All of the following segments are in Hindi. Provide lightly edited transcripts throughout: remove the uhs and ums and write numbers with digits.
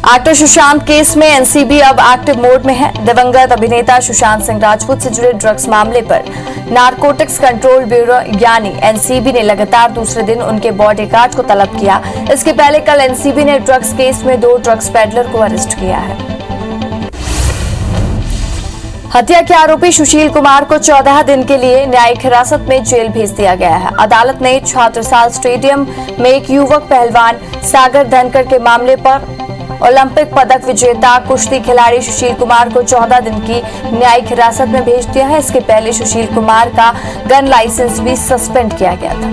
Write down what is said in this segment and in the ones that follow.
एक्टर सुशांत केस में एनसीबी अब एक्टिव मोड में है। दिवंगत अभिनेता सुशांत सिंह राजपूत से जुड़े ड्रग्स मामले पर नारकोटिक्स कंट्रोल ब्यूरो यानी एनसीबी ने लगातार दूसरे दिन उनके बॉडीगार्ड को तलब किया। इसके पहले कल एनसीबी ने ड्रग्स केस में 2 ड्रग्स पेडलर को अरेस्ट किया है। हत्या के आरोपी सुशील कुमार को 14 दिन के लिए न्यायिक हिरासत में जेल भेज दिया गया है। अदालत ने छात्रसाल स्टेडियम में एक युवक पहलवान सागर धनकर के मामले पर ओलंपिक पदक विजेता कुश्ती खिलाड़ी सुशील कुमार को 14 दिन की न्यायिक हिरासत में भेज दिया है। इसके पहले सुशील कुमार का गन लाइसेंस भी सस्पेंड किया गया था।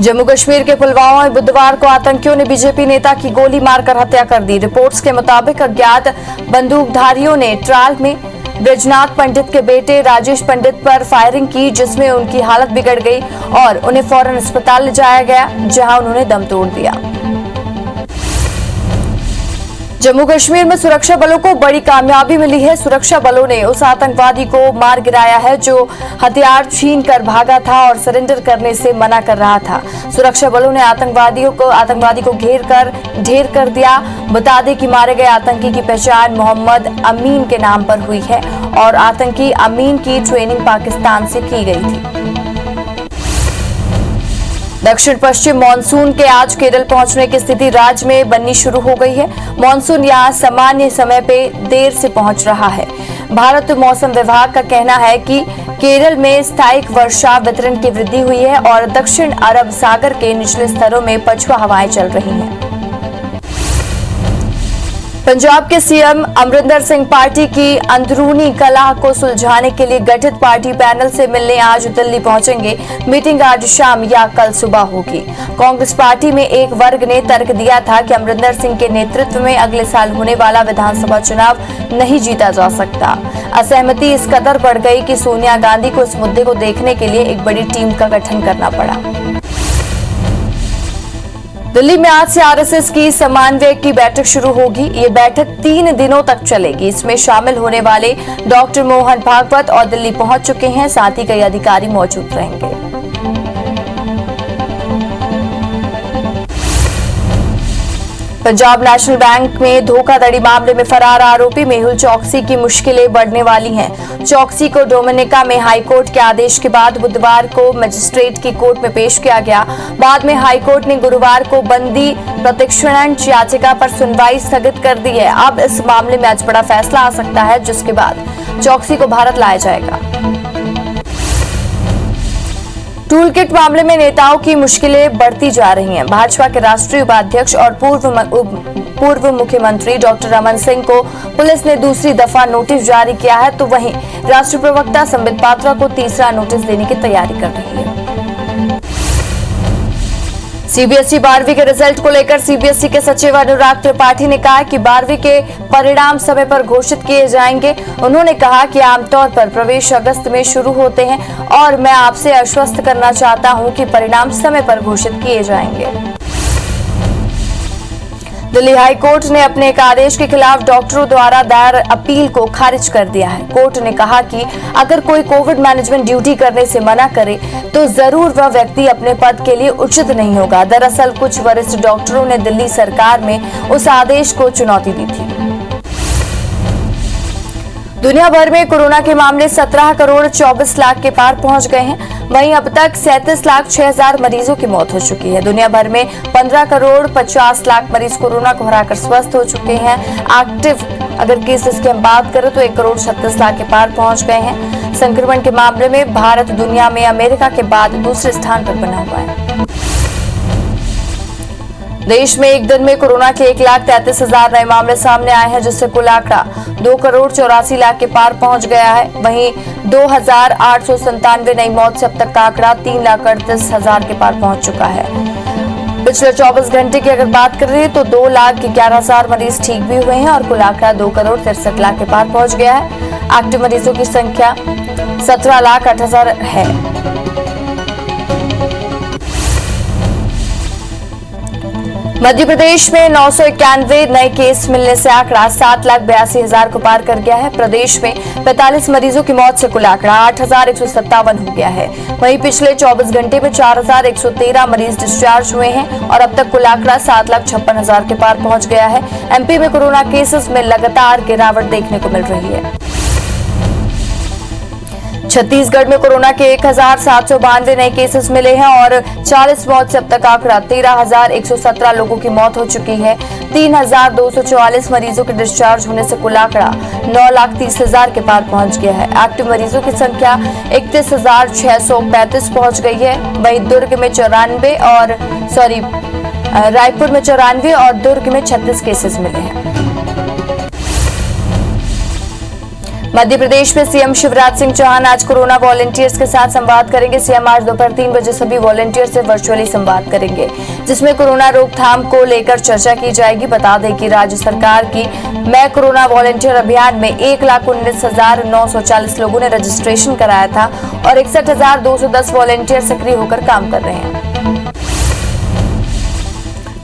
जम्मू कश्मीर के पुलवामा में बुधवार को आतंकियों ने बीजेपी नेता की गोली मारकर हत्या कर दी। रिपोर्ट्स के मुताबिक अज्ञात बंदूकधारियों ने ट्राल में ब्रजनाथ पंडित के बेटे राजेश पंडित पर फायरिंग की, जिसमें उनकी हालत बिगड़ गई और उन्हें फौरन अस्पताल ले जाया गया, जहां उन्होंने दम तोड़ दिया। जम्मू कश्मीर में सुरक्षा बलों को बड़ी कामयाबी मिली है। सुरक्षा बलों ने उस आतंकवादी को मार गिराया है जो हथियार छीन कर भागा था और सरेंडर करने से मना कर रहा था। सुरक्षा बलों ने आतंकवादी को घेर कर ढेर कर दिया। बता दें कि मारे गए आतंकी की पहचान मोहम्मद अमीन के नाम पर हुई है और आतंकी अमीन की ट्रेनिंग पाकिस्तान से की गई थी। दक्षिण पश्चिम मानसून के आज केरल पहुंचने की स्थिति राज्य में बननी शुरू हो गई है। मानसून यहां सामान्य समय पे देर से पहुंच रहा है। भारत मौसम विभाग का कहना है कि केरल में स्थायी वर्षा वितरण की वृद्धि हुई है और दक्षिण अरब सागर के निचले स्तरों में पछुआ हवाएं चल रही हैं। पंजाब के सीएम अमरिंदर सिंह पार्टी की अंदरूनी कलह को सुलझाने के लिए गठित पार्टी पैनल से मिलने आज दिल्ली पहुंचेंगे। मीटिंग आज शाम या कल सुबह होगी। कांग्रेस पार्टी में एक वर्ग ने तर्क दिया था कि अमरिंदर सिंह के नेतृत्व में अगले साल होने वाला विधानसभा चुनाव नहीं जीता जा सकता। असहमति इस कदर बढ़ गई कि सोनिया गांधी को इस मुद्दे को देखने के लिए एक बड़ी टीम का गठन करना पड़ा। दिल्ली में आज से आरएसएस की समन्वय की बैठक शुरू होगी। ये बैठक 3 दिनों तक चलेगी। इसमें शामिल होने वाले डॉक्टर मोहन भागवत और दिल्ली पहुंच चुके हैं, साथ ही कई अधिकारी मौजूद रहेंगे। पंजाब नेशनल बैंक में धोखाधड़ी मामले में फरार आरोपी मेहुल चौकसी की मुश्किलें बढ़ने वाली हैं। चौकसी को डोमिनिका में हाईकोर्ट के आदेश के बाद बुधवार को मजिस्ट्रेट की कोर्ट में पेश किया गया। बाद में हाईकोर्ट ने गुरुवार को बंदी प्रतिक्षण याचिका पर सुनवाई स्थगित कर दी है। अब इस मामले में आज बड़ा फैसला आ सकता है, जिसके बाद चौकसी को भारत लाया जाएगा। टूल किट मामले में नेताओं की मुश्किलें बढ़ती जा रही हैं। भाजपा के राष्ट्रीय उपाध्यक्ष और पूर्व मुख्यमंत्री डॉक्टर रमन सिंह को पुलिस ने दूसरी दफा नोटिस जारी किया है, तो वहीं राष्ट्रीय प्रवक्ता संबित पात्रा को तीसरा नोटिस देने की तैयारी कर रही है। सीबीएसई 12वीं के रिजल्ट को लेकर सीबीएसई के सचिव अनुराग त्रिपाठी ने कहा कि 12वीं के परिणाम समय पर घोषित किए जाएंगे। उन्होंने कहा कि आमतौर पर प्रवेश अगस्त में शुरू होते हैं और मैं आपसे आश्वस्त करना चाहता हूं कि परिणाम समय पर घोषित किए जाएंगे। दिल्ली हाई कोर्ट ने अपने एक आदेश के खिलाफ डॉक्टरों द्वारा दायर अपील को खारिज कर दिया है। कोर्ट ने कहा कि अगर कोई कोविड मैनेजमेंट ड्यूटी करने से मना करे तो जरूर वह व्यक्ति अपने पद के लिए उचित नहीं होगा। दरअसल कुछ वरिष्ठ डॉक्टरों ने दिल्ली सरकार में उस आदेश को चुनौती दी थी। दुनिया भर में कोरोना के मामले 17 करोड़ 24 लाख के पार पहुंच गए हैं। वहीं अब तक 37 लाख 6 हजार मरीजों की मौत हो चुकी है। दुनिया भर में 15 करोड़ 50 लाख मरीज कोरोना को हराकर स्वस्थ हो चुके हैं। एक्टिव अगर केसेस की हम बात करें तो 1 करोड़ 36 लाख के पार पहुंच गए हैं। संक्रमण के मामले में भारत दुनिया में अमेरिका के बाद दूसरे स्थान पर बना हुआ है। देश में एक दिन में कोरोना के 1,33,000 नए मामले सामने आए हैं, जिससे कुल आंकड़ा 2 करोड़ 84 लाख के पार पहुंच गया है। वहीं 2,897 नई मौत से अब तक का आंकड़ा 3,38,000 के पार पहुंच चुका है। पिछले 24 घंटे की अगर बात कर रहे हैं तो 2,11,000 मरीज ठीक भी हुए हैं और कुल आंकड़ा 2 करोड़ 63 लाख के पार पहुंच गया है। एक्टिव मरीजों की संख्या 17,08,000 है। मध्य प्रदेश में 991 नए केस मिलने से आंकड़ा 7,82,000 को पार कर गया है। प्रदेश में 45 मरीजों की मौत से कुल आंकड़ा 8,157 हो गया है। वहीं पिछले 24 घंटे में 4,113 मरीज डिस्चार्ज हुए हैं और अब तक कुल आंकड़ा 7,56,000 के पार पहुंच गया है। एमपी में कोरोना केसेस में लगातार गिरावट देखने को मिल रही है। छत्तीसगढ़ में कोरोना के 1,792 नए केसेस मिले हैं और 40 मौत से अब तक आंकड़ा 13,117 लोगों की मौत हो चुकी है। 3,244 मरीजों के डिस्चार्ज होने से कुल आंकड़ा 9,30,000 के पार पहुंच गया है। एक्टिव मरीजों की संख्या 31,635 पहुंच गई है। वहीं रायपुर में 94 और दुर्ग में 36 केसेस मिले हैं। मध्य प्रदेश में सीएम शिवराज सिंह चौहान आज कोरोना वॉलंटियर्स के साथ संवाद करेंगे। सीएम आज दोपहर 3 बजे सभी वॉलंटियर्स से वर्चुअली संवाद करेंगे, जिसमें कोरोना रोकथाम को लेकर चर्चा की जाएगी। बता दें कि राज्य सरकार की मैं कोरोना वॉलंटियर अभियान में 1,19,940 लोगों ने रजिस्ट्रेशन कराया था और 61,210 वॉलंटियर सक्रिय होकर काम कर रहे हैं।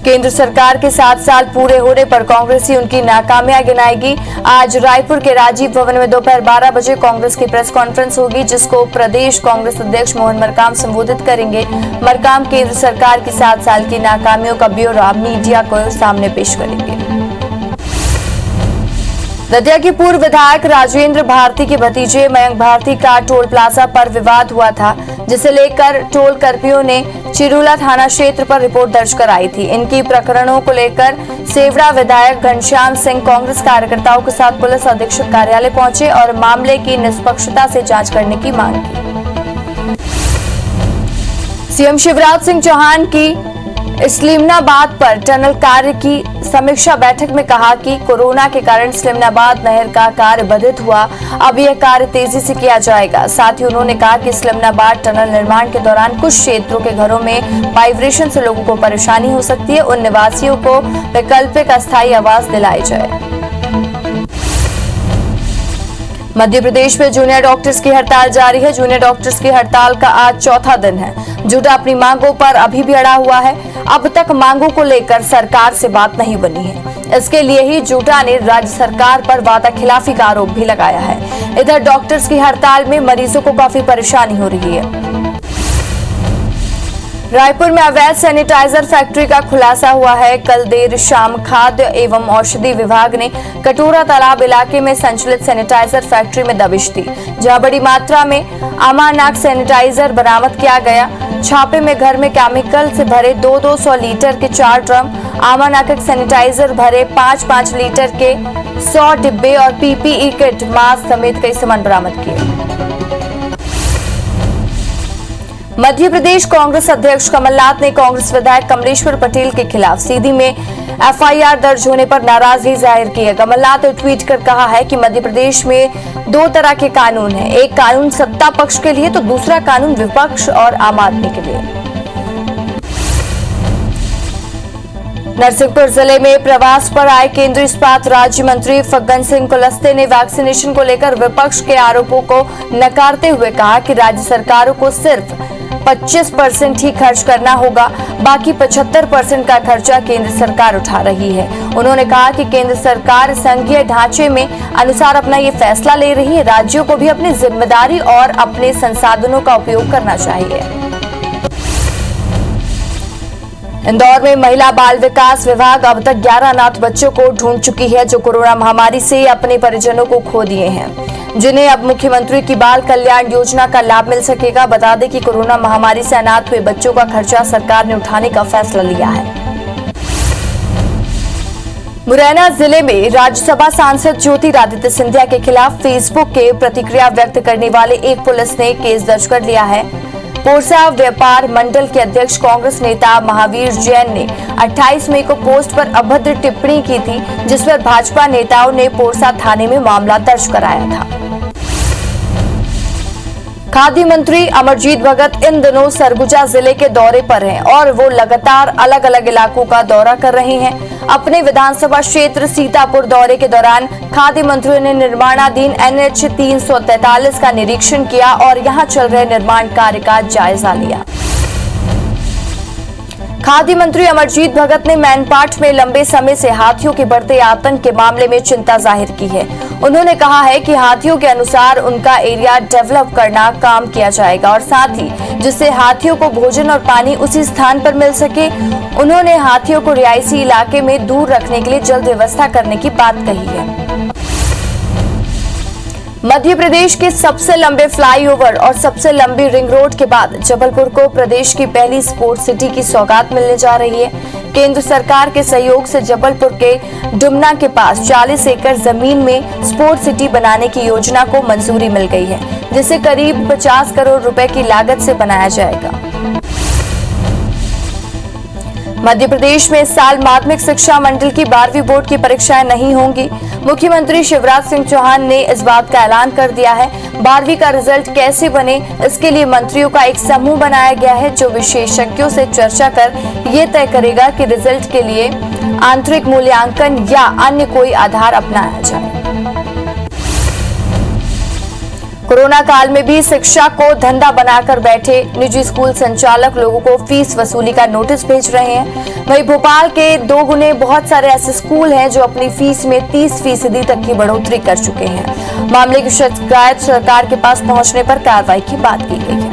केंद्र सरकार के 7 साल पूरे होने पर कांग्रेस ही उनकी नाकामियां गिनाएगी। आज रायपुर के राजीव भवन में दोपहर 12 बजे कांग्रेस की प्रेस कॉन्फ्रेंस होगी, जिसको प्रदेश कांग्रेस अध्यक्ष मोहन मरकाम संबोधित करेंगे। मरकाम केंद्र सरकार की 7 साल की नाकामियों का ब्यौरा मीडिया को सामने पेश करेंगे। दतिया की पूर्व विधायक राजेंद्र भारती के भतीजे मयंक भारती का टोल प्लाजा पर विवाद हुआ था, जिसे लेकर टोल कर्मियों ने चिरूला थाना क्षेत्र पर रिपोर्ट दर्ज कराई थी। इनकी प्रकरणों को लेकर सेवड़ा विधायक घनश्याम सिंह कांग्रेस कार्यकर्ताओं के साथ पुलिस अधीक्षक कार्यालय पहुंचे और मामले की निष्पक्षता से जांच करने की मांग की। सीएम शिवराज सिंह चौहान की इस्लामाबाद पर टनल कार्य की समीक्षा बैठक में कहा कि कोरोना के कारण इस्लामाबाद नहर का कार्य बाधित हुआ, अब यह कार्य तेजी से किया जाएगा। साथ ही उन्होंने कहा कि इस्लामाबाद टनल निर्माण के दौरान कुछ क्षेत्रों के घरों में वाइब्रेशन से लोगों को परेशानी हो सकती है। उन निवासियों को वैकल्पिक अस्थायी आवास दिलाई जाए। मध्य प्रदेश में जूनियर डॉक्टर्स की हड़ताल जारी है। जूनियर डॉक्टर्स की हड़ताल का आज चौथा दिन है। जूटा अपनी मांगों पर अभी भी अड़ा हुआ है। अब तक मांगों को लेकर सरकार से बात नहीं बनी है। इसके लिए ही जूटा ने राज्य सरकार पर वादा खिलाफी का आरोप भी लगाया है। इधर डॉक्टर्स की हड़ताल में मरीजों को काफी परेशानी हो रही है। रायपुर में अवैध सैनिटाइजर फैक्ट्री का खुलासा हुआ है। कल देर शाम खाद्य एवं औषधि विभाग ने कटोरा तालाब इलाके में संचालित सैनिटाइजर फैक्ट्री में दबिश दी, जहां बड़ी मात्रा में अमानक सैनिटाइजर बरामद किया गया। छापे में घर में केमिकल से भरे 200 लीटर के 4 ड्रम, अमानक सैनिटाइजर भरे 5 लीटर के 100 डिब्बे और पीपीई किट, मास्क समेत कई सामान बरामद किए। मध्य प्रदेश कांग्रेस अध्यक्ष कमलनाथ ने कांग्रेस विधायक कमलेश्वर पटेल के खिलाफ सीधी में एफआईआर दर्ज होने पर नाराजगी जाहिर की है। कमलनाथ ने ट्वीट कर कहा है कि मध्य प्रदेश में 2 तरह के कानून हैं, एक कानून सत्ता पक्ष के लिए तो दूसरा कानून विपक्ष और आम आदमी के लिए। नरसिंहपुर जिले में प्रवास पर आए केंद्रीय इस्पात राज्य मंत्री फग्गन सिंह कुलस्ते ने वैक्सीनेशन को लेकर विपक्ष के आरोपों को नकारते हुए कहा कि राज्य सरकारों को सिर्फ 25% ही खर्च करना होगा, बाकी 75% का खर्चा केंद्र सरकार उठा रही है। उन्होंने कहा कि केंद्र सरकार संघीय ढांचे में अनुसार अपना ये फैसला ले रही है। राज्यों को भी अपनी जिम्मेदारी और अपने संसाधनों का उपयोग करना चाहिए। इंदौर में महिला बाल विकास विभाग अब तक 11 अनाथ बच्चों को ढूंढ चुकी है, जो कोरोना महामारी से अपने परिजनों को खो दिए हैं, जिन्हें अब मुख्यमंत्री की बाल कल्याण योजना का लाभ मिल सकेगा। बता दें कि कोरोना महामारी से अनाथ हुए बच्चों का खर्चा सरकार ने उठाने का फैसला लिया है। मुरैना जिले में राज्यसभा सांसद ज्योतिरादित्य सिंधिया के खिलाफ फेसबुक के प्रतिक्रिया व्यक्त करने वाले एक पुलिस ने केस दर्ज कर लिया है। पोरसा व्यापार मंडल के अध्यक्ष कांग्रेस नेता महावीर जैन ने 28 मई को पोस्ट पर अभद्र टिप्पणी की थी, जिस पर भाजपा नेताओं ने पोरसा थाने में मामला दर्ज कराया था। खाद्य मंत्री अमरजीत भगत इन दिनों सरगुजा जिले के दौरे पर हैं और वो लगातार अलग अलग इलाकों का दौरा कर रहे हैं। अपने विधानसभा क्षेत्र सीतापुर दौरे के दौरान खाद्य मंत्री ने निर्माणाधीन NH 343 का निरीक्षण किया और यहां चल रहे निर्माण कार्य का जायजा लिया। खाद्य मंत्री अमरजीत भगत ने मैनपाट में लंबे समय से हाथियों के बढ़ते आतंक के मामले में चिंता जाहिर की है। उन्होंने कहा है कि हाथियों के अनुसार उनका एरिया डेवलप करना काम किया जाएगा और साथ ही जिससे हाथियों को भोजन और पानी उसी स्थान पर मिल सके। उन्होंने हाथियों को रिहायशी इलाके में दूर रखने के लिए जल्द व्यवस्था करने की बात कही है। मध्य प्रदेश के सबसे लंबे फ्लाईओवर और सबसे लंबी रिंग रोड के बाद जबलपुर को प्रदेश की पहली स्पोर्ट सिटी की सौगात मिलने जा रही है। केंद्र सरकार के सहयोग से जबलपुर के डुमना के पास 40 एकड़ जमीन में स्पोर्ट सिटी बनाने की योजना को मंजूरी मिल गई है, जिसे करीब 50 करोड़ रुपए की लागत से बनाया जाएगा। मध्य प्रदेश में इस साल माध्यमिक शिक्षा मंडल की 12वीं बोर्ड की परीक्षाएं नहीं होंगी। मुख्यमंत्री शिवराज सिंह चौहान ने इस बात का ऐलान कर दिया है। 12वीं का रिजल्ट कैसे बने, इसके लिए मंत्रियों का एक समूह बनाया गया है, जो विशेषज्ञों से चर्चा कर ये तय करेगा कि रिजल्ट के लिए आंतरिक मूल्यांकन या अन्य कोई आधार अपनाया जाए। कोरोना काल में भी शिक्षा को धंधा बनाकर बैठे निजी स्कूल संचालक लोगों को फीस वसूली का नोटिस भेज रहे हैं। वहीं भोपाल के 2 गुने बहुत सारे ऐसे स्कूल हैं जो अपनी फीस में 30% तक की बढ़ोतरी कर चुके हैं। मामले की शिकायत सरकार के पास पहुंचने पर कार्रवाई की बात की गई है।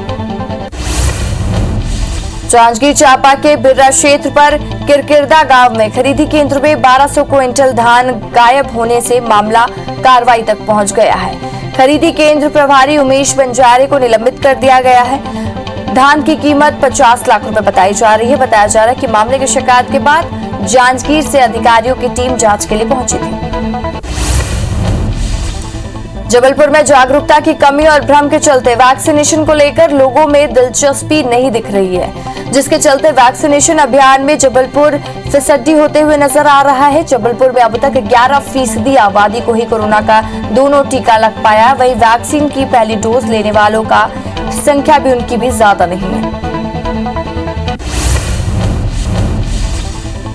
जांजगीर चांपा के बिर्रा क्षेत्र पर किरकिरदा गांव में खरीदी केंद्र में 1200 क्विंटल धान गायब होने से मामला कार्रवाई तक पहुंच गया है। खरीदी केंद्र प्रभारी उमेश बंजारे को निलंबित कर दिया गया है। धान की कीमत 50 लाख रुपए बताई जा रही है। बताया जा रहा है कि मामले की शिकायत के बाद जांजगीर से अधिकारियों की टीम जांच के लिए पहुंची थी। जबलपुर में जागरूकता की कमी और भ्रम के चलते वैक्सीनेशन को लेकर लोगों में दिलचस्पी नहीं दिख रही है, जिसके चलते वैक्सीनेशन अभियान में जबलपुर फिसड्डी होते हुए नजर आ रहा है। जबलपुर में अब तक 11% आबादी को ही कोरोना का दोनों टीका लग पाया। वहीं वैक्सीन की पहली डोज लेने वालों का संख्या भी उनकी भी ज्यादा नहीं है।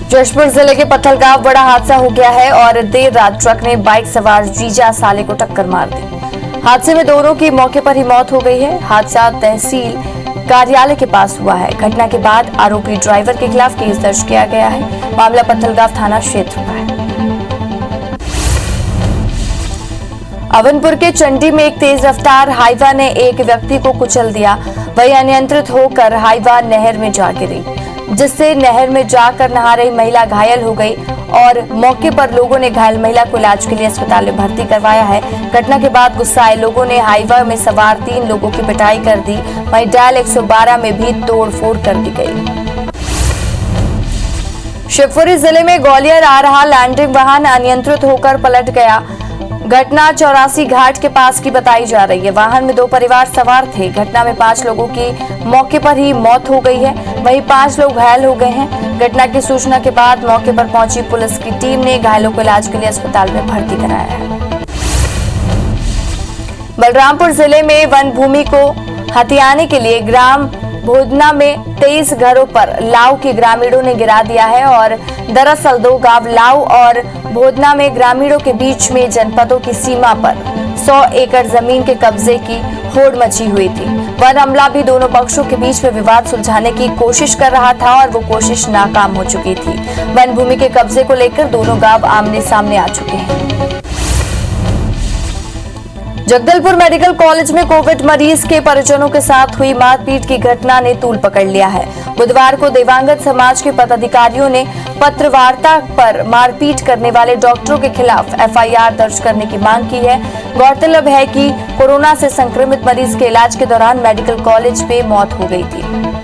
जशपुर जिले के पत्थलगांव बड़ा हादसा हो गया है और देर रात ट्रक ने बाइक सवार जीजा साले को टक्कर मार दी। हादसे में दोनों की मौके पर ही मौत हो गई है। हादसा तहसील कार्यालय के पास हुआ है। घटना के बाद आरोपी ड्राइवर के खिलाफ केस दर्ज किया गया है। मामला पत्थलगांव थाना क्षेत्र का है। अवनपुर के चंडी में एक तेज रफ्तार हाईवा ने एक व्यक्ति को कुचल दिया। वही अनियंत्रित होकर हाईवा नहर में जा गिरी, जिससे नहर में जाकर नहा रही महिला घायल हो गई और मौके पर लोगों ने घायल महिला को इलाज के लिए अस्पताल में भर्ती करवाया है। घटना के बाद गुस्साए लोगों ने हाईवा में सवार 3 लोगों की पिटाई कर दी। वहीं डायल 112 में भी तोड़फोड़ कर दी गई। शिवपुरी जिले में ग्वालियर आ रहा लैंडिंग वाहन अनियंत्रित होकर पलट गया। घटना 84 घाट के पास की बताई जा रही है। वाहन में 2 परिवार सवार थे। घटना में 5 लोगों की मौके पर ही मौत हो गई है। वहीं 5 लोग घायल हो गए हैं। घटना की सूचना के बाद मौके पर पहुंची पुलिस की टीम ने घायलों को इलाज के लिए अस्पताल में भर्ती कराया है। बलरामपुर जिले में वन भूमि को हथियाने के लिए ग्राम भोजना में 23 घरों पर लाव की ग्रामीणों ने गिरा दिया है और दरअसल 2 गांव लाव और भोजना में ग्रामीणों के बीच में जनपदों की सीमा पर 100 एकड़ जमीन के कब्जे की होड़ मची हुई थी। वन अमला भी दोनों पक्षों के बीच में विवाद सुलझाने की कोशिश कर रहा था और वो कोशिश नाकाम हो चुकी थी। वन भूमि के कब्जे को लेकर दोनों गांव आमने सामने आ चुके हैं। जगदलपुर मेडिकल कॉलेज में कोविड मरीज के परिजनों के साथ हुई मारपीट की घटना ने तूल पकड़ लिया है। बुधवार को दिवंगत समाज के पदाधिकारियों ने पत्रवार्ता पर मारपीट करने वाले डॉक्टरों के खिलाफ एफआईआर दर्ज करने की मांग की है। गौरतलब है कि कोरोना से संक्रमित मरीज के इलाज के दौरान मेडिकल कॉलेज में मौत हो गई थी।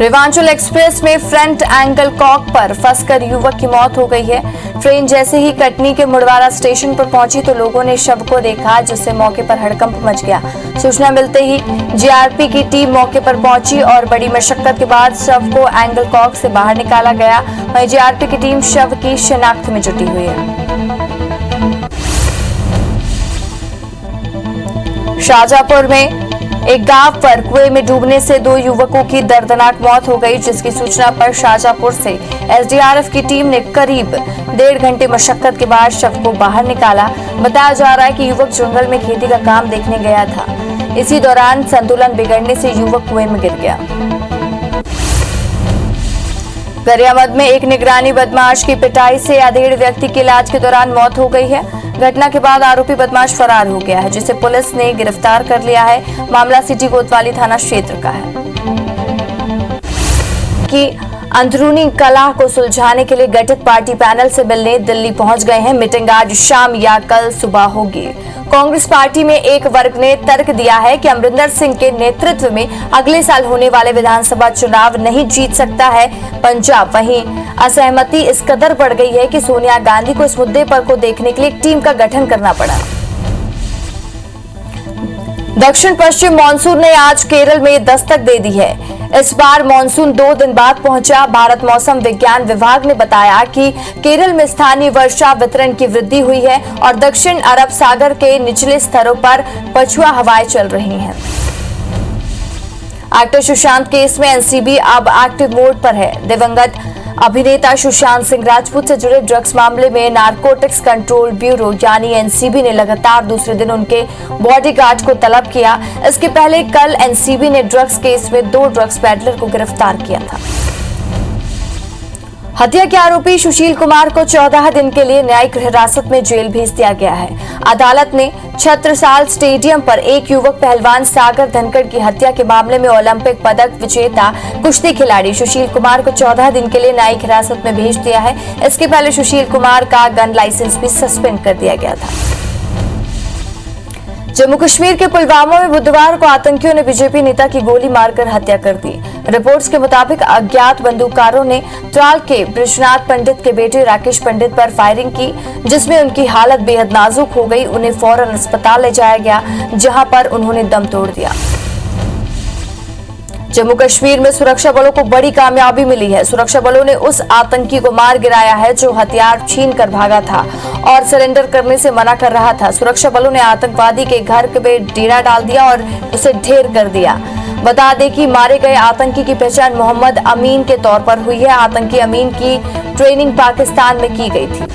रेवांचल एक्सप्रेस में फ्रंट एंगल कॉक पर फंसकर युवक की मौत हो गई है। ट्रेन जैसे ही कटनी के मुड़वारा स्टेशन पर पहुंची तो लोगों ने शव को देखा, जिससे मौके पर हड़कंप मच गया। सूचना मिलते ही जीआरपी की टीम मौके पर पहुंची और बड़ी मशक्कत के बाद शव को एंगल कॉक से बाहर निकाला गया। वहीं जीआरपी की टीम शव की शिनाख्त में जुटी हुई है। शाहजहांपुर में एक गांव पर कुएं में डूबने से 2 युवकों की दर्दनाक मौत हो गई, जिसकी सूचना पर शाहजहांपुर से एसडीआरएफ की टीम ने करीब 1.5 घंटे मशक्कत के बाद शव को बाहर निकाला। बताया जा रहा है कि युवक जंगल में खेती का काम देखने गया था। इसी दौरान संतुलन बिगड़ने से युवक कुएं में गिर गया। गरियाबंद में एक निगरानी बदमाश की पिटाई से अधेड़ व्यक्ति की इलाज के दौरान मौत हो गई है। घटना के बाद आरोपी बदमाश फरार हो गया है, जिसे पुलिस ने गिरफ्तार कर लिया है। मामला सिटी कोतवाली थाना क्षेत्र का है। कि अंदरूनी कलह को सुलझाने के लिए गठित पार्टी पैनल से मिलने दिल्ली पहुंच गए हैं। मीटिंग आज शाम या कल सुबह होगी। कांग्रेस पार्टी में एक वर्ग ने तर्क दिया है कि अमरिंदर सिंह के नेतृत्व में अगले साल होने वाले विधानसभा चुनाव नहीं जीत सकता है पंजाब। वहीं असहमति इस कदर बढ़ गई है कि सोनिया गांधी को इस मुद्दे पर को देखने के लिए एक टीम का गठन करना पड़ा। दक्षिण पश्चिम मानसून ने आज केरल में दस्तक दे दी है। इस बार मानसून 2 दिन बाद पहुंचा। भारत मौसम विज्ञान विभाग ने बताया कि केरल में स्थानीय वर्षा वितरण की वृद्धि हुई है और दक्षिण अरब सागर के निचले स्तरों पर पछुआ हवाएं चल रही हैं। एक्टर सुशांत केस में एनसीबी अब एक्टिव मोड पर है। दिवंगत अभिनेता सुशांत सिंह राजपूत से जुड़े ड्रग्स मामले में नारकोटिक्स कंट्रोल ब्यूरो यानी एनसीबी ने लगातार दूसरे दिन उनके बॉडीगार्ड को तलब किया। इसके पहले कल एनसीबी ने ड्रग्स केस में 2 ड्रग्स पेडलर को गिरफ्तार किया था। हत्या के आरोपी सुशील कुमार को 14 दिन के लिए न्यायिक हिरासत में जेल भेज दिया गया है। अदालत ने छत्रसाल स्टेडियम पर एक युवक पहलवान सागर धनखड़ की हत्या के मामले में ओलंपिक पदक विजेता कुश्ती खिलाड़ी सुशील कुमार को 14 दिन के लिए न्यायिक हिरासत में भेज दिया है। इसके पहले सुशील कुमार का गन लाइसेंस भी सस्पेंड कर दिया गया था। जम्मू कश्मीर के पुलवामा में बुधवार को आतंकियों ने बीजेपी नेता की गोली मारकर हत्या कर दी। रिपोर्ट्स के मुताबिक अज्ञात बंदूककारों ने त्राल के बृजनाथ पंडित के बेटे राकेश पंडित पर फायरिंग की, जिसमें उनकी हालत बेहद नाजुक हो गई। उन्हें फौरन अस्पताल ले जाया गया, जहां पर उन्होंने दम तोड़ दिया। जम्मू कश्मीर में सुरक्षा बलों को बड़ी कामयाबी मिली है। सुरक्षा बलों ने उस आतंकी को मार गिराया है जो हथियार छीन कर भागा था और सरेंडर करने से मना कर रहा था। सुरक्षा बलों ने आतंकवादी के घर पे डेरा डाल दिया और उसे ढेर कर दिया। बता दें कि मारे गए आतंकी की पहचान मोहम्मद अमीन के तौर पर हुई है। आतंकी अमीन की ट्रेनिंग पाकिस्तान में की गई थी।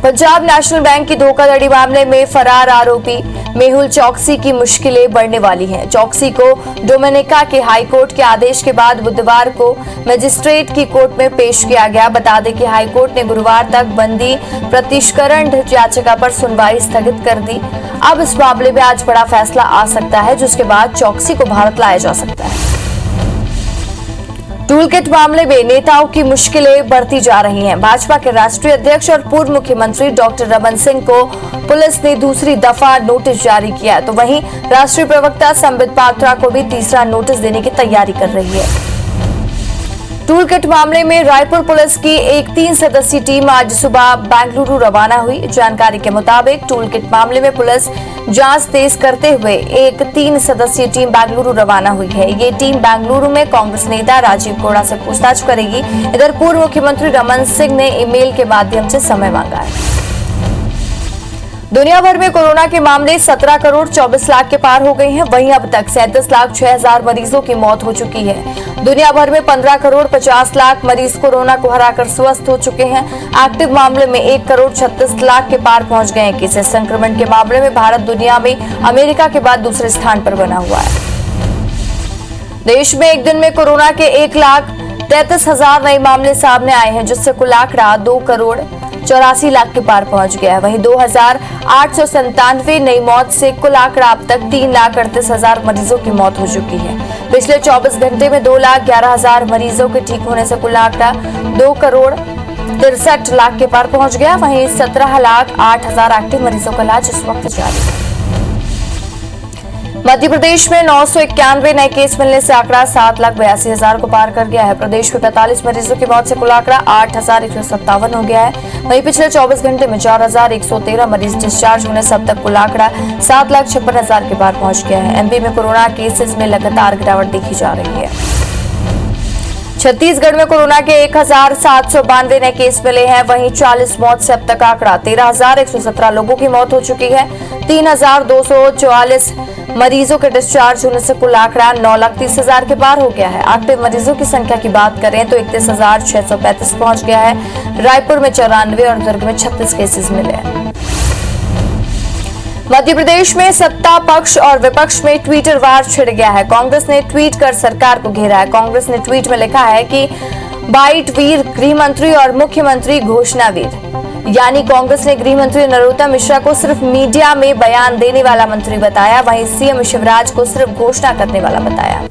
पंजाब नेशनल बैंक की धोखाधड़ी मामले में फरार आरोपी मेहुल चौकसी की मुश्किलें बढ़ने वाली हैं। चौकसी को डोमिनिका के हाईकोर्ट के आदेश के बाद बुधवार को मजिस्ट्रेट की कोर्ट में पेश किया गया। बता दें कि हाईकोर्ट ने गुरुवार तक बंदी प्रतिष्करण याचिका पर सुनवाई स्थगित कर दी। अब इस मामले में आज बड़ा फैसला आ सकता है, जिसके बाद चौकसी को भारत लाया जा सकता है। टूलकिट मामले में नेताओं की मुश्किलें बढ़ती जा रही हैं। भाजपा के राष्ट्रीय अध्यक्ष और पूर्व मुख्यमंत्री डॉक्टर रमन सिंह को पुलिस ने दूसरी दफा नोटिस जारी किया, तो वहीं राष्ट्रीय प्रवक्ता संबित पात्रा को भी तीसरा नोटिस देने की तैयारी कर रही है। टूलकिट मामले में रायपुर पुलिस की एक 3 सदस्यीय टीम आज सुबह बेंगलुरु रवाना हुई। जानकारी के मुताबिक टूलकिट मामले में पुलिस जांच तेज करते हुए एक 3 सदस्यीय टीम बेंगलुरु रवाना हुई है। ये टीम बेंगलुरु में कांग्रेस नेता राजीव गौड़ा से पूछताछ करेगी। इधर पूर्व मुख्यमंत्री रमन सिंह ने ईमेल के माध्यम से समय मांगा है। दुनिया भर में कोरोना के मामले 17 करोड़ 24 लाख के पार हो गए हैं। वहीं अब तक 37 लाख 6 हजार मरीजों की मौत हो चुकी है। दुनिया भर में 15 करोड़ 50 लाख मरीज कोरोना को हराकर स्वस्थ हो चुके हैं। एक्टिव मामले में 1 करोड़ 36 लाख के पार पहुंच गए हैं। केसेस संक्रमण के मामले में भारत दुनिया में अमेरिका के बाद दूसरे स्थान पर बना हुआ है। देश में एक दिन में कोरोना के 1,33,000 नए मामले सामने आए हैं, जिससे कुल आंकड़ा 2 करोड़ 84 लाख के पार पहुंच गया है। वहीं 2,897 नई मौत से कुल आंकड़ा अब तक 3,38,000 मरीजों की मौत हो चुकी है। पिछले 24 घंटे में 2,11,000 मरीजों के ठीक होने से कुल आंकड़ा 2 करोड़ 63 लाख के पार पहुंच गया। वहीं 17,08,000 एक्टिव मरीजों का इलाज इस वक्त जारी है। मध्य प्रदेश में 991 नए केस मिलने से आंकड़ा 7,82,000 को पार कर गया है। प्रदेश में 45 मरीजों की मौत से कुल आंकड़ा 8,157 हो गया है। वहीं पिछले 24 घंटे में 4,113 मरीज डिस्चार्ज होने से अब तक कुल आंकड़ा 7,56,000 के पार पहुंच गया है। एमपी में कोरोना केसेस में लगातार गिरावट देखी जा रही है। छत्तीसगढ़ में कोरोना के 1,792 नए केस मिले हैं। वहीं 40 मौत से अब तक आंकड़ा 13,117 लोगों की मौत हो चुकी है। 3,244 मरीजों के डिस्चार्ज होने से कुल आंकड़ा 9,30,000 के पार हो गया है। एक्टिव मरीजों की संख्या की बात करें तो 31,635 पहुंच गया है। रायपुर में 94 और दुर्ग में 36 केसेस मिले हैं। मध्य प्रदेश में सत्ता पक्ष और विपक्ष में ट्विटर वार छिड़ गया है। कांग्रेस ने ट्वीट कर सरकार को घेरा है। कांग्रेस ने ट्वीट में लिखा है कि बाइट वीर गृह मंत्री और मुख्यमंत्री घोषणा वीर, यानी कांग्रेस ने गृह मंत्री नरोत्तम मिश्रा को सिर्फ मीडिया में बयान देने वाला मंत्री बताया, वहीं सीएम शिवराज को सिर्फ घोषणा करने वाला बताया।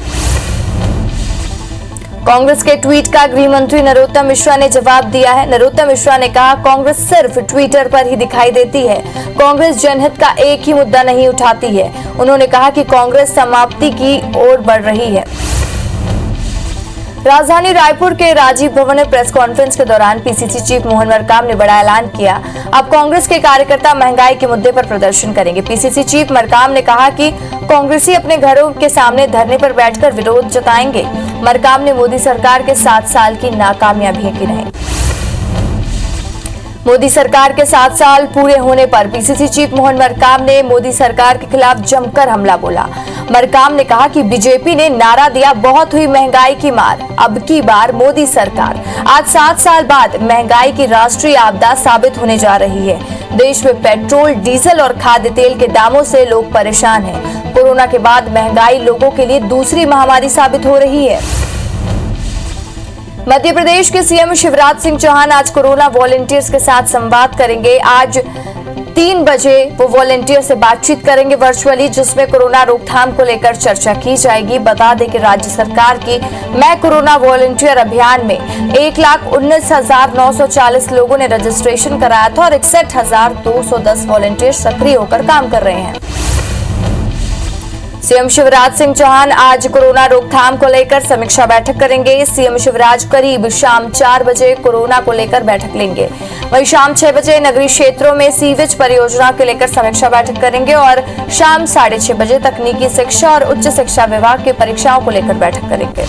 कांग्रेस के ट्वीट का गृह मंत्री नरोत्तम मिश्रा ने जवाब दिया है। नरोत्तम मिश्रा ने कहा, कांग्रेस सिर्फ ट्विटर पर ही दिखाई देती है, कांग्रेस जनहित का एक ही मुद्दा नहीं उठाती है। उन्होंने कहा कि कांग्रेस समाप्ति की ओर बढ़ रही है। राजधानी रायपुर के राजीव भवन में प्रेस कॉन्फ्रेंस के दौरान पीसीसी चीफ मोहन मरकाम ने बड़ा ऐलान किया। अब कांग्रेस के कार्यकर्ता महंगाई के मुद्दे पर प्रदर्शन करेंगे। पीसीसी चीफ मरकाम ने कहा कि कांग्रेसी अपने घरों के सामने धरने पर बैठकर विरोध जताएंगे। मरकाम ने मोदी सरकार के 7 साल की नाकामयाबी गिनाई। मोदी सरकार के 7 साल पूरे होने पर पीसीसी चीफ मोहन मरकाम ने मोदी सरकार के खिलाफ जमकर हमला बोला। मरकाम ने कहा कि बीजेपी ने नारा दिया, बहुत हुई महंगाई की मार, अब की बार मोदी सरकार। आज 7 साल बाद महंगाई की राष्ट्रीय आपदा साबित होने जा रही है। देश में पेट्रोल, डीजल और खाद्य तेल के दामों से लोग परेशान हैं। कोरोना के बाद महंगाई लोगों के लिए दूसरी महामारी साबित हो रही है। मध्य प्रदेश के सीएम शिवराज सिंह चौहान आज कोरोना वॉलंटियर्स के साथ संवाद करेंगे। आज 3 बजे वो वॉलंटियर से बातचीत करेंगे वर्चुअली, जिसमें कोरोना रोकथाम को लेकर चर्चा की जाएगी। बता दें कि राज्य सरकार की मैं कोरोना वॉलंटियर अभियान में 1,19,940 लोगों ने रजिस्ट्रेशन कराया था और 61,210 वॉलंटियर सक्रिय होकर काम कर रहे हैं। सीएम शिवराज सिंह चौहान आज कोरोना रोकथाम को लेकर समीक्षा बैठक करेंगे। सीएम शिवराज करीब शाम 4 बजे कोरोना को लेकर बैठक लेंगे। वहीं शाम 6 बजे नगरीय क्षेत्रों में सीवेज परियोजना को लेकर समीक्षा बैठक करेंगे और शाम 6:30 बजे तकनीकी शिक्षा और उच्च शिक्षा विभाग की परीक्षाओं को लेकर बैठक करेंगे।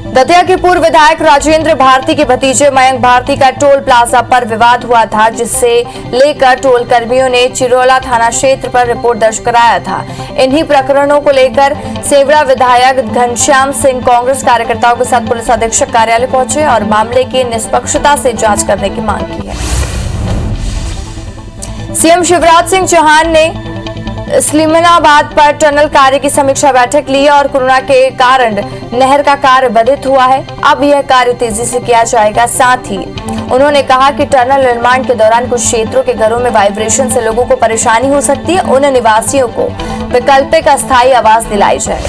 दतिया के पूर्व विधायक राजेंद्र भारती के भतीजे मयंक भारती का टोल प्लाजा पर विवाद हुआ था, जिससे लेकर टोल कर्मियों ने चिरोला थाना क्षेत्र पर रिपोर्ट दर्ज कराया था। इन्हीं प्रकरणों को लेकर सेवड़ा विधायक घनश्याम सिंह कांग्रेस कार्यकर्ताओं के साथ पुलिस अधीक्षक कार्यालय पहुंचे और मामले की निष्पक्षता से जांच करने की मांग की है। सीएम शिवराज सिंह चौहान ने इस्लामाबाद पर टनल कार्य की समीक्षा बैठक ली और कोरोना के कारण नहर का कार्य बाधित हुआ है। अब यह कार्य तेजी से किया जाएगा। साथ ही उन्होंने कहा कि टनल निर्माण के दौरान कुछ क्षेत्रों के घरों में वाइब्रेशन से लोगों को परेशानी हो सकती है। उन निवासियों को वैकल्पिक अस्थायी आवास दिलाई जाए।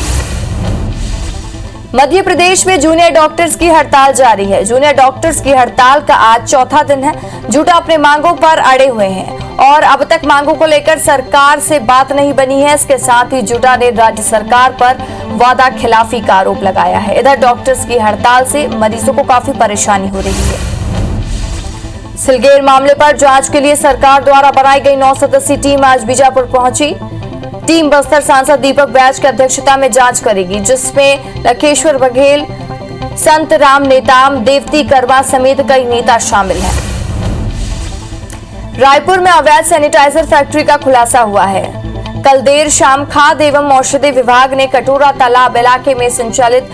मध्य प्रदेश में जूनियर डॉक्टर्स की हड़ताल जारी है। जूनियर डॉक्टर्स की हड़ताल का आज चौथा दिन है। जुटा अपने मांगों पर अड़े हुए हैं और अब तक मांगों को लेकर सरकार से बात नहीं बनी है। इसके साथ ही जुटा ने राज्य सरकार पर वादा खिलाफी का आरोप लगाया है। इधर डॉक्टर्स की हड़ताल से मरीजों को काफी परेशानी हो रही है। सिलगेर मामले पर जांच के लिए सरकार द्वारा बनाई गई 9 सदस्यीय टीम आज बीजापुर पहुंची। टीम बस्तर सांसद दीपक बैज की अध्यक्षता में जांच करेगी, जिसमें लखेश्वर बघेल, संत राम नेताम, देवती कर्मा समेत कई नेता शामिल हैं। रायपुर में अवैध सैनिटाइजर फैक्ट्री का खुलासा हुआ है। कल देर शाम खाद्य एवं औषधि विभाग ने कटोरा तालाब इलाके में संचालित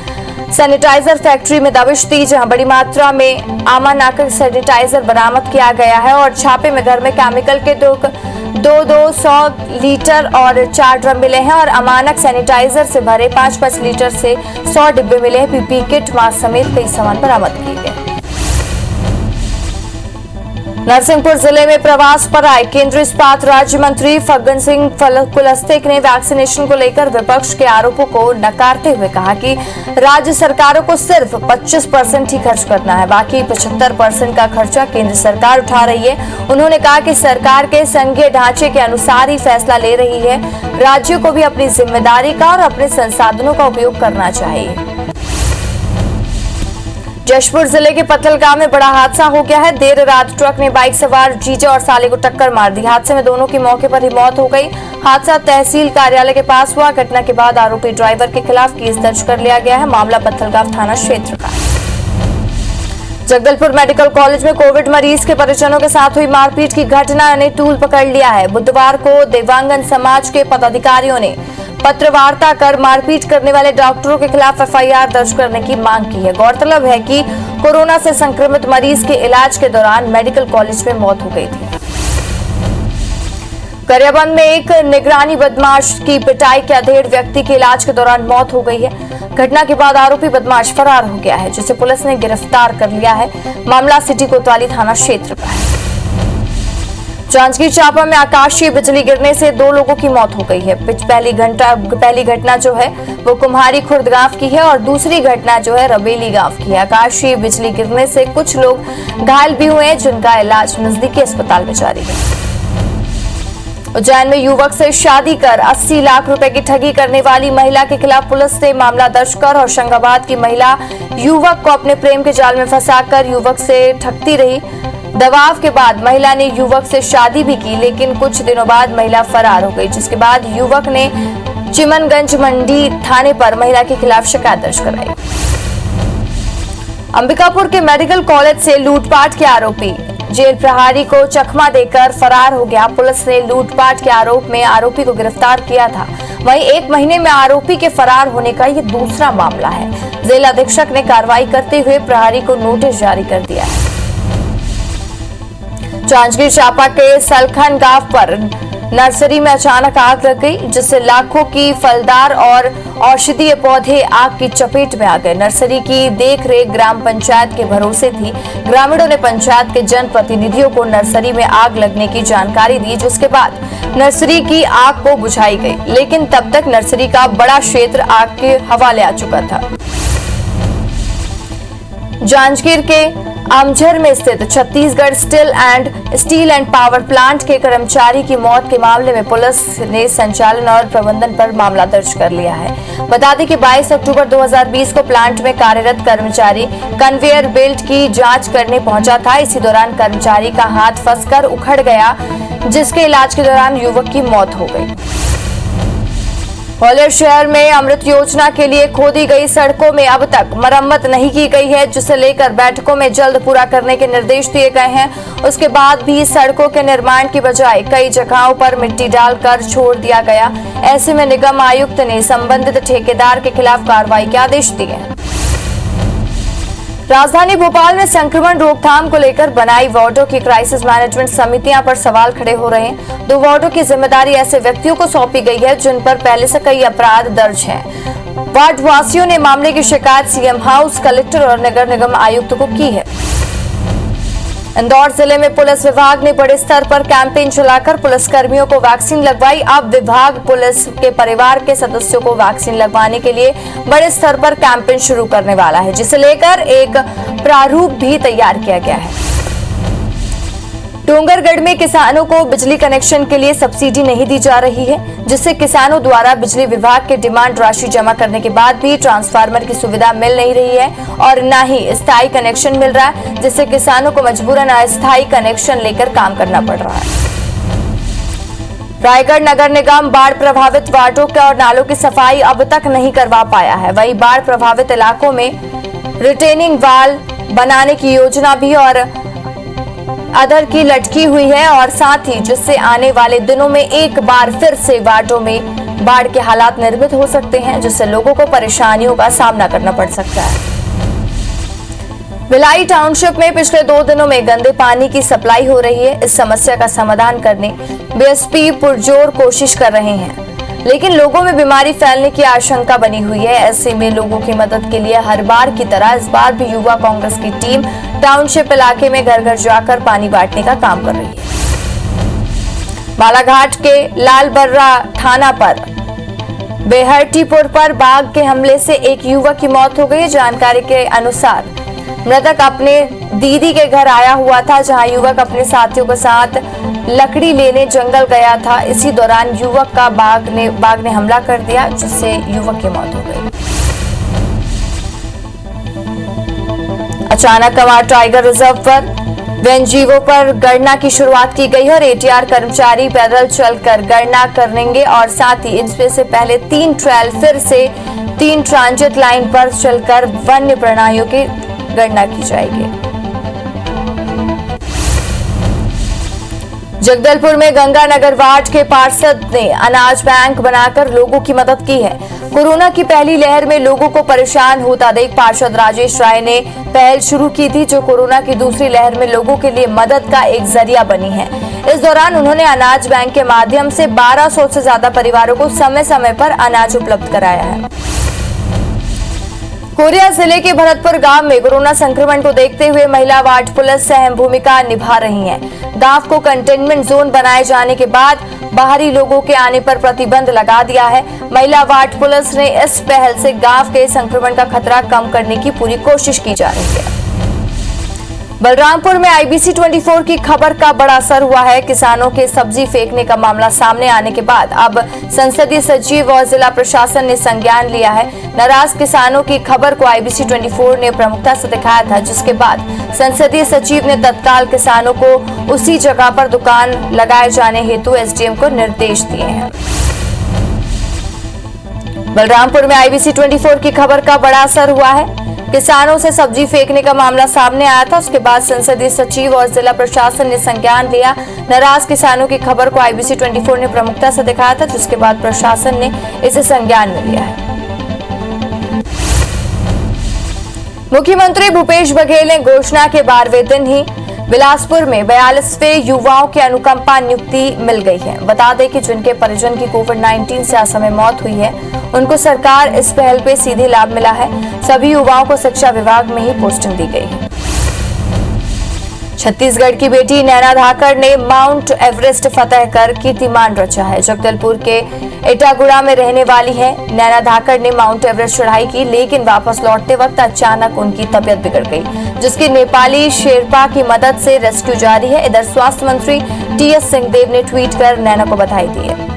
सैनिटाइजर फैक्ट्री में दबिश दी, जहां बड़ी मात्रा में अमानक सैनिटाइजर बरामद किया गया है और छापे में घर में केमिकल के 200 लीटर और 4 ड्रम मिले हैं और अमानक सैनिटाइजर से भरे 5-5 लीटर से 100 डिब्बे मिले हैं। पीपी किट, मास्क समेत कई सामान बरामद किए गए। नरसिंहपुर जिले में प्रवास पर आए केंद्रीय इस्पात राज्य मंत्री फग्गन सिंह कुलस्ते ने वैक्सीनेशन को लेकर विपक्ष के आरोपों को नकारते हुए कहा कि राज्य सरकारों को सिर्फ 25% ही खर्च करना है, बाकी 75% का खर्चा केंद्र सरकार उठा रही है। उन्होंने कहा कि सरकार के संघीय ढांचे के अनुसार ही फैसला ले रही है। राज्यों को भी अपनी जिम्मेदारी का और अपने संसाधनों का उपयोग करना चाहिए। जशपुर जिले के पत्थल गांव में बड़ा हादसा हो गया है। देर रात ट्रक ने बाइक सवार जीजा और साले को टक्कर मार दी। हादसे में दोनों की मौके पर ही मौत हो गई। हादसा तहसील कार्यालय के पास हुआ। घटना के बाद आरोपी ड्राइवर के खिलाफ केस दर्ज कर लिया गया है। मामला पत्थलगांव थाना क्षेत्र का है। जगदलपुर मेडिकल कॉलेज में कोविड मरीज के परिजनों के साथ हुई मारपीट की घटना ने तूल पकड़ लिया है। बुधवार को देवांगन समाज के पदाधिकारियों ने पत्रवार्ता कर मारपीट करने वाले डॉक्टरों के खिलाफ एफआईआर दर्ज करने की मांग की है। गौरतलब है कि कोरोना से संक्रमित मरीज के इलाज के दौरान मेडिकल कॉलेज में मौत हो गई थी। गरियाबंद में एक निगरानी बदमाश की पिटाई के अधेड़ व्यक्ति की इलाज के दौरान मौत हो गई है। घटना के बाद आरोपी बदमाश फरार हो गया है, जिसे पुलिस ने गिरफ्तार कर लिया है। मामला सिटी कोतवाली थाना क्षेत्र का है। जांजगीर चांपा में आकाशीय बिजली गिरने से 2 लोगों की मौत हो गई है। पहली घटना जो है वो कुम्हारी खुर्द गांव की है और दूसरी घटना जो है रबेली गांव की है। आकाशीय बिजली गिरने से कुछ लोग घायल भी हुए हैं, जिनका इलाज नजदीकी अस्पताल में जारी है। उज्जैन में युवक से शादी कर 80 लाख रुपए की ठगी करने वाली महिला के खिलाफ पुलिस ने मामला दर्ज कर होशंगाबाद की महिला युवक को अपने प्रेम के जाल में फंसाकर युवक से ठगती रही। दबाव के बाद महिला ने युवक से शादी भी की, लेकिन कुछ दिनों बाद महिला फरार हो गई, जिसके बाद युवक ने चिमनगंज मंडी थाने पर महिला के खिलाफ शिकायत दर्ज कराई। अंबिकापुर के मेडिकल कॉलेज से लूटपाट के आरोपी जेल प्रहरी को चकमा देकर फरार हो गया। पुलिस ने लूटपाट के आरोप में आरोपी को गिरफ्तार किया था। वहीं 1 महीने में आरोपी के फरार होने का ये दूसरा मामला है। जेल अधीक्षक ने कार्रवाई करते हुए प्रहरी को नोटिस जारी कर दिया है। जांजगीर चांपा के सलखन गांव पर नर्सरी में अचानक आग लग गई, जिससे लाखों की फलदार और औषधीय पौधे आग की चपेट में आ गए। नर्सरी की देखरेख ग्राम पंचायत के भरोसे थी। ग्रामीणों ने पंचायत के जनप्रतिनिधियों को नर्सरी में आग लगने की जानकारी दी, जिसके बाद नर्सरी की आग को बुझाई गई, लेकिन तब तक नर्सरी का बड़ा क्षेत्र आग के हवाले आ चुका था। जांजगीर के आमझर में स्थित Chhattisgarh steel and power plant के कर्मचारी की मौत के मामले में पुलिस ने संचालन और प्रबंधन पर मामला दर्ज कर लिया है। बता दें कि 22 अक्टूबर 2020 को प्लांट में कार्यरत कर्मचारी कन्वेयर बेल्ट की जांच करने पहुंचा था। इसी दौरान कर्मचारी का हाथ फंसकर उखड़ गया, जिसके इलाज के दौरान युवक की मौत हो गई। ग्वालियर शहर में अमृत योजना के लिए खोदी गई सड़कों में अब तक मरम्मत नहीं की गई है, जिसे लेकर बैठकों में जल्द पूरा करने के निर्देश दिए गए हैं। उसके बाद भी सड़कों के निर्माण की बजाय कई जगहों पर मिट्टी डालकर छोड़ दिया गया। ऐसे में निगम आयुक्त ने संबंधित ठेकेदार के खिलाफ कार्रवाई के आदेश दिए। राजधानी भोपाल में संक्रमण रोकथाम को लेकर बनाई वार्डों की क्राइसिस मैनेजमेंट समितियां पर सवाल खड़े हो रहे हैं। 2 वार्डों की जिम्मेदारी ऐसे व्यक्तियों को सौंपी गई है जिन पर पहले से कई अपराध दर्ज हैं। वार्ड वासियों ने मामले की शिकायत सीएम हाउस, कलेक्टर और नगर निगम आयुक्त को की है। इंदौर जिले में पुलिस विभाग ने बड़े स्तर पर कैंपेन चलाकर पुलिसकर्मियों को वैक्सीन लगवाई। अब विभाग पुलिस के परिवार के सदस्यों को वैक्सीन लगवाने के लिए बड़े स्तर पर कैंपेन शुरू करने वाला है, जिसे लेकर एक प्रारूप भी तैयार किया गया है। डोंगरगढ़ में किसानों को बिजली कनेक्शन के लिए सब्सिडी नहीं दी जा रही है, जिससे किसानों द्वारा बिजली विभाग के डिमांड राशि जमा करने के बाद भी ट्रांसफार्मर की सुविधा मिल नहीं रही है और न ही स्थायी कनेक्शन मिल रहा है, जिससे किसानों को मजबूरन अस्थायी कनेक्शन लेकर काम करना पड़ रहा है। रायगढ़ नगर निगम बाढ़ प्रभावित वार्डों के और नालों की सफाई अब तक नहीं करवा पाया है। वहीं बाढ़ प्रभावित इलाकों में रिटेनिंग वाल बनाने की योजना भी और अदर की लटकी हुई है और साथ ही जिससे आने वाले दिनों में एक बार फिर से वार्डों में बाढ़ के हालात निर्मित हो सकते हैं, जिससे लोगों को परेशानियों का सामना करना पड़ सकता है। भिलाई टाउनशिप में पिछले 2 दिनों में गंदे पानी की सप्लाई हो रही है। इस समस्या का समाधान करने बीएसपी पुरजोर कोशिश कर रहे हैं, लेकिन लोगों में बीमारी फैलने की आशंका बनी हुई है। ऐसे में लोगों की मदद के लिए हर बार की तरह इस बार भी युवा कांग्रेस की टीम टाउनशिप इलाके में घर घर जाकर पानी बांटने का काम कर रही है। बालाघाट के लालबर्रा थाना पर बेहरटीपुर पर बाघ के हमले से एक युवक की मौत हो गई। जानकारी के अनुसार मृतक अपने दीदी के घर आया हुआ था, जहां युवक अपने साथियों के साथ लकड़ी लेने जंगल गया था। इसी दौरान युवक का बाघ ने हमला कर दिया, जिससे युवक की मौत हो गई। अचानक कवाड़ टाइगर रिजर्व पर वन्यजीवों पर गणना की शुरुआत की गई है और एटीआर कर्मचारी पैदल चलकर गणना करेंगे और साथ ही इनमें से पहले 3 ट्रायल फिर से 3 ट्रांजिट लाइन पर चलकर वन्य प्राणियों की गणना की जाएगी। जगदलपुर में गंगानगर वार्ड के पार्षद ने अनाज बैंक बनाकर लोगों की मदद की है। कोरोना की पहली लहर में लोगों को परेशान होता देख पार्षद राजेश राय ने पहल शुरू की थी, जो कोरोना की दूसरी लहर में लोगों के लिए मदद का एक जरिया बनी है। इस दौरान उन्होंने अनाज बैंक के माध्यम से 1200 से ज्यादा परिवारों को समय समय पर अनाज उपलब्ध कराया है। कोरिया जिले के भरतपुर गांव में कोरोना संक्रमण को देखते हुए महिला वार्ड पुलिस अहम भूमिका निभा रही है। गांव को कंटेनमेंट जोन बनाए जाने के बाद बाहरी लोगों के आने पर प्रतिबंध लगा दिया है। महिला वार्ड पुलिस ने इस पहल से गांव के संक्रमण का खतरा कम करने की पूरी कोशिश की जा रही है। बलरामपुर में IBC 24 की खबर का बड़ा असर हुआ है। किसानों के सब्जी फेंकने का मामला सामने आने के बाद अब संसदीय सचिव और जिला प्रशासन ने संज्ञान लिया है। नाराज किसानों की खबर को IBC 24 ने प्रमुखता से दिखाया था, जिसके बाद संसदीय सचिव ने तत्काल किसानों को उसी जगह पर दुकान लगाए जाने हेतु SDM को निर्देश दिए हैं। बलरामपुर में IBC 24 की खबर का बड़ा असर हुआ है। किसानों से सब्जी फेंकने का मामला सामने आया था, उसके बाद संसदीय सचिव और जिला प्रशासन ने संज्ञान लिया। नाराज किसानों की खबर को IBC 24 ने प्रमुखता से दिखाया था, जिसके बाद प्रशासन ने इसे संज्ञान में लिया है। मुख्यमंत्री भूपेश बघेल ने घोषणा के 12वें दिन ही बिलासपुर में 42वें युवाओं की अनुकंपा नियुक्ति मिल गई है। बता दें कि जिनके परिजन की कोविड-19 से असमय मौत हुई है, उनको सरकार इस पहल पे सीधे लाभ मिला है। सभी युवाओं को शिक्षा विभाग में ही पोस्टिंग दी गई है। छत्तीसगढ़ की बेटी नैना धाकड़ ने माउंट एवरेस्ट फतह कर कीर्तिमान रचा है। जगदलपुर के एटागुड़ा में रहने वाली है नैना धाकड़ ने माउंट एवरेस्ट चढ़ाई की, लेकिन वापस लौटते वक्त अचानक उनकी तबीयत बिगड़ गई, जिसकी नेपाली शेरपा की मदद से रेस्क्यू जारी है। इधर स्वास्थ्य मंत्री TS सिंहदेव ने ट्वीट कर नैना को बधाई दी है।